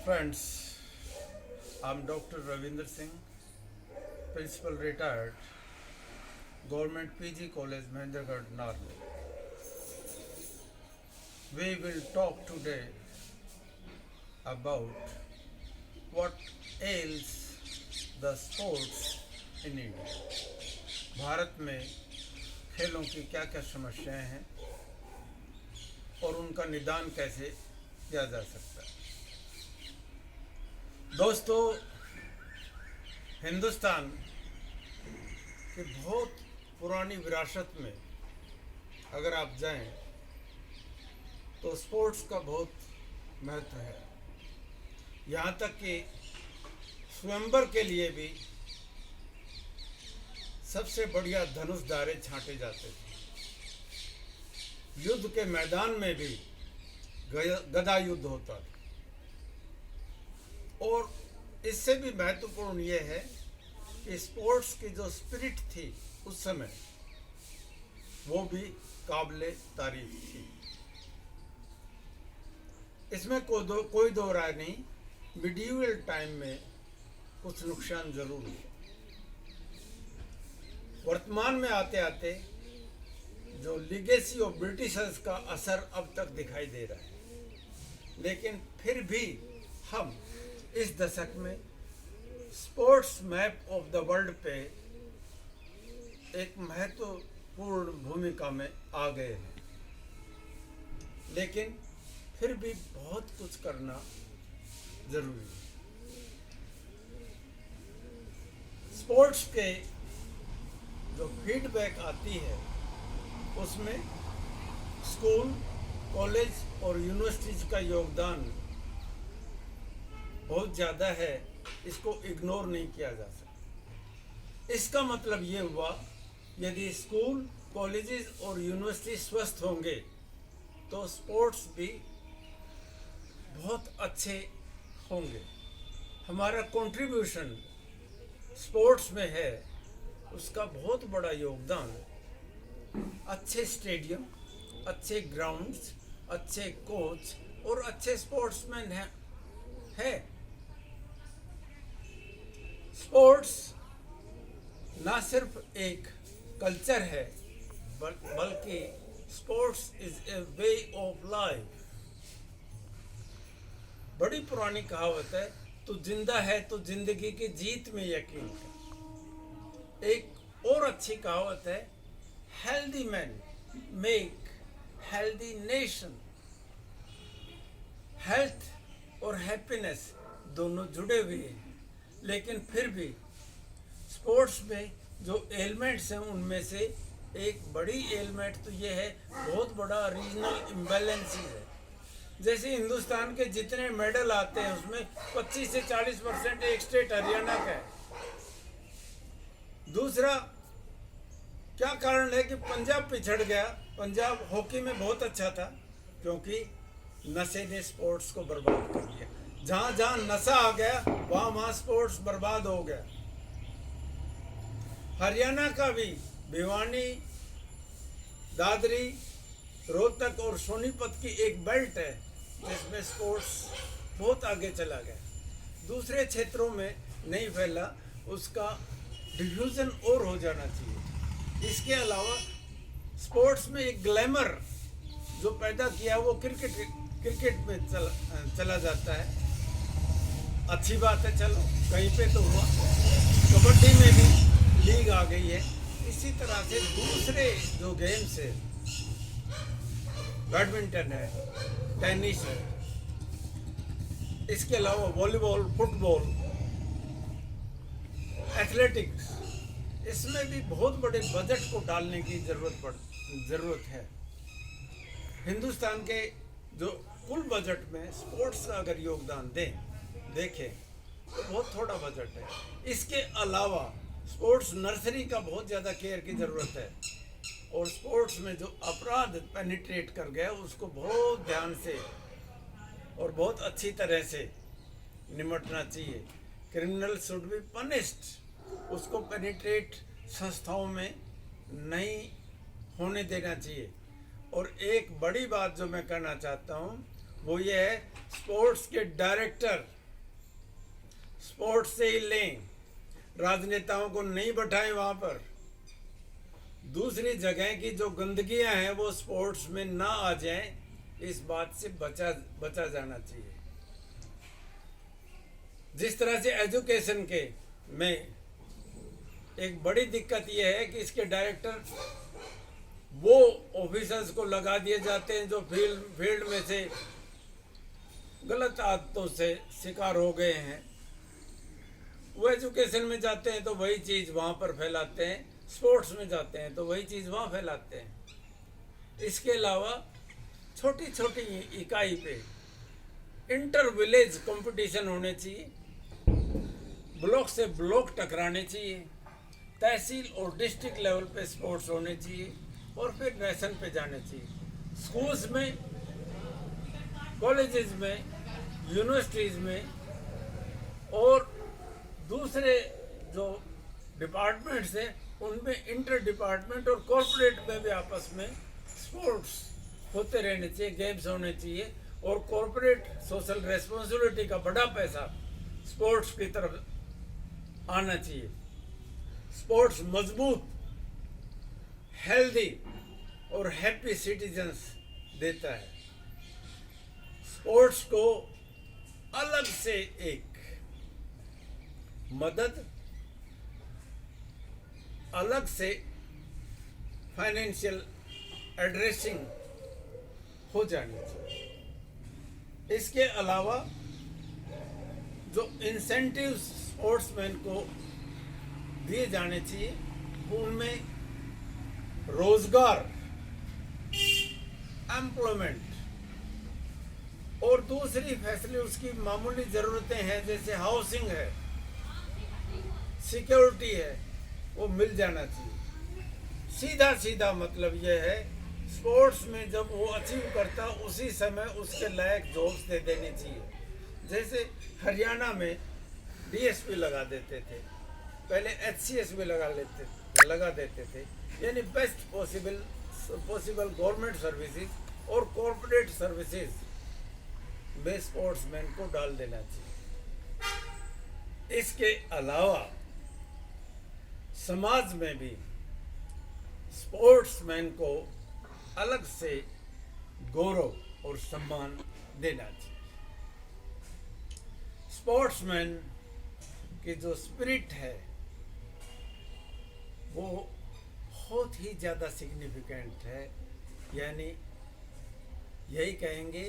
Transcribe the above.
Friends, I'm Dr. Ravinder Singh, Principal Retired, Government PG College, Mahendragarh, Narli. We will talk today about what ails the sports in India. Bharat में खेलों की क्या क्या समस्याएं हैं और उनका निदान कैसे किया जा सकता है। दोस्तों, हिंदुस्तान की बहुत पुरानी विरासत में अगर आप जाएं तो स्पोर्ट्स का बहुत महत्व है। यहाँ तक कि स्वयंवर के लिए भी सबसे बढ़िया धनुषधारे छांटे जाते थे। युद्ध के मैदान में भी गदा युद्ध होता था। और इससे भी महत्वपूर्ण ये है कि स्पोर्ट्स की जो स्पिरिट थी उस समय, वो भी काबिले तारीफ थी। इसमें कोई दो राय नहीं। मिडिवल टाइम में कुछ नुकसान जरूर हुआ। वर्तमान में आते आते जो लीगेसी ऑफ ब्रिटिशर्स का असर अब तक दिखाई दे रहा है, लेकिन फिर भी हम इस दशक में sports map of the world पे एक महत्वपूर्ण भूमिका में आ गए हैं। लेकिन फिर भी बहुत कुछ करना जरूरी है। स्पोर्ट्स के जो फीडबैक आती है उसमें स्कूल, कॉलेज और यूनिवर्सिटीज का योगदान बहुत ज़्यादा है। इसको इग्नोर नहीं किया जा सकता। इसका मतलब ये हुआ, यदि स्कूल, कॉलेजेस और यूनिवर्सिटी स्वस्थ होंगे तो स्पोर्ट्स भी बहुत अच्छे होंगे। हमारा कंट्रीब्यूशन स्पोर्ट्स में है, उसका बहुत बड़ा योगदान अच्छे स्टेडियम, अच्छे ग्राउंड्स, अच्छे कोच और अच्छे स्पोर्ट्समैन है। स्पोर्ट्स ना सिर्फ एक कल्चर है, बल्कि sports is a way of life. बड़ी पुरानी कहावत है, तू जिंदा है तो जिंदगी की जीत में यकीन कर। एक और अच्छी कहावत है, healthy man make healthy nation. Health और हैप्पीनेस दोनों जुड़े हुए हैं, लेकिन फिर भी स्पोर्ट्स में जो एलिमेंट्स हैं उनमें से एक बड़ी एलिमेंट तो ये है, बहुत बड़ा रीजनल इम्बैलेंसेस है। जैसे हिंदुस्तान के जितने मेडल आते हैं उसमें 25 से 40% एक स्टेट हरियाणा का है। दूसरा क्या कारण है कि पंजाब पिछड़ गया। पंजाब हॉकी में बहुत अच्छा था, क्योंकि नशे ने स्पोर्ट्स को बर्बाद कर दिया। जहां जहां नशा आ गया वहां स्पोर्ट्स बर्बाद हो गया। हरियाणा का भी भिवानी, दादरी, रोहतक और सोनीपत की एक बेल्ट है जिसमें स्पोर्ट्स बहुत आगे चला गया। दूसरे क्षेत्रों में नहीं फैला, उसका डिफ्यूजन और हो जाना चाहिए। इसके अलावा स्पोर्ट्स में एक ग्लैमर जो पैदा किया वो क्रिकेट में चला जाता है। अच्छी बात है, चलो कहीं पे तो हुआ। कबड्डी में भी लीग आ गई है। इसी तरह से दूसरे जो गेम्स है, बैडमिंटन है, टेनिस है, इसके अलावा वॉलीबॉल, फुटबॉल, एथलेटिक्स, इसमें भी बहुत बड़े बजट को डालने की ज़रूरत है। हिंदुस्तान के जो कुल बजट में स्पोर्ट्स का अगर योगदान देखें तो बहुत थोड़ा बजट है। इसके अलावा स्पोर्ट्स नर्सरी का बहुत ज़्यादा केयर की ज़रूरत है। और स्पोर्ट्स में जो अपराध पेनिट्रेट कर गया उसको बहुत ध्यान से और बहुत अच्छी तरह से निपटना चाहिए। Criminal should be punished. उसको पेनिट्रेट संस्थाओं में नहीं होने देना चाहिए। और एक बड़ी बात जो मैं कहना चाहता हूँ वो ये है, स्पोर्ट्स के डायरेक्टर स्पोर्ट्स से ही लें, राजनेताओं को नहीं बैठाएं वहां पर। दूसरी जगह की जो गंदगियां हैं वो स्पोर्ट्स में ना आ जाएं, इस बात से बचा जाना चाहिए। जिस तरह से एजुकेशन के में एक बड़ी दिक्कत यह है कि इसके डायरेक्टर वो ऑफिसर्स को लगा दिए जाते हैं जो फील्ड में से गलत आदतों से शिकार हो गए हैं। वो एजुकेशन में जाते हैं तो वही चीज़ वहाँ पर फैलाते हैं, स्पोर्ट्स में जाते हैं तो वही चीज़ वहाँ फैलाते हैं। इसके अलावा छोटी छोटी इकाई पे इंटर विलेज कंपटीशन होने चाहिए, ब्लॉक से ब्लॉक टकराने चाहिए, तहसील और डिस्ट्रिक्ट लेवल पे स्पोर्ट्स होने चाहिए और फिर नेशन पे जाने चाहिए। स्कूल्स में, कॉलेजेस में, यूनिवर्सिटीज़ में और दूसरे जो डिपार्टमेंट्स हैं उनमें इंटर डिपार्टमेंट और कॉरपोरेट में भी आपस में स्पोर्ट्स होते रहने चाहिए, गेम्स होने चाहिए और कॉरपोरेट सोशल रेस्पॉन्सिबिलिटी का बड़ा पैसा स्पोर्ट्स की तरफ आना चाहिए। स्पोर्ट्स मजबूत, हेल्दी और हैप्पी सिटीजन्स देता है। स्पोर्ट्स को अलग से एक मदद, अलग से फाइनेंशियल एड्रेसिंग हो जानी चाहिए। इसके अलावा जो इंसेंटिव स्पोर्ट्समैन को दिए जाने चाहिए उनमें रोजगार, एम्प्लॉयमेंट और दूसरी फैसिलिटी उसकी मामूली ज़रूरतें हैं जैसे हाउसिंग है, सिक्योरिटी है, वो मिल जाना चाहिए। सीधा सीधा मतलब यह है, स्पोर्ट्स में जब वो अचीव करता उसी समय उसके लायक जॉब्स दे देनी चाहिए। जैसे हरियाणा में डीएसपी लगा देते थे, पहले एचसीएस भी लगा देते थे, यानी बेस्ट पॉसिबल गवर्नमेंट सर्विसेज और कॉरपोरेट सर्विसेज में स्पोर्ट्समैन को डाल देना चाहिए। इसके अलावा समाज में भी स्पोर्ट्समैन को अलग से गौरव और सम्मान देना चाहिए। स्पोर्ट्समैन की जो स्पिरिट है वो बहुत ही ज़्यादा सिग्निफिकेंट है, यानी यही कहेंगे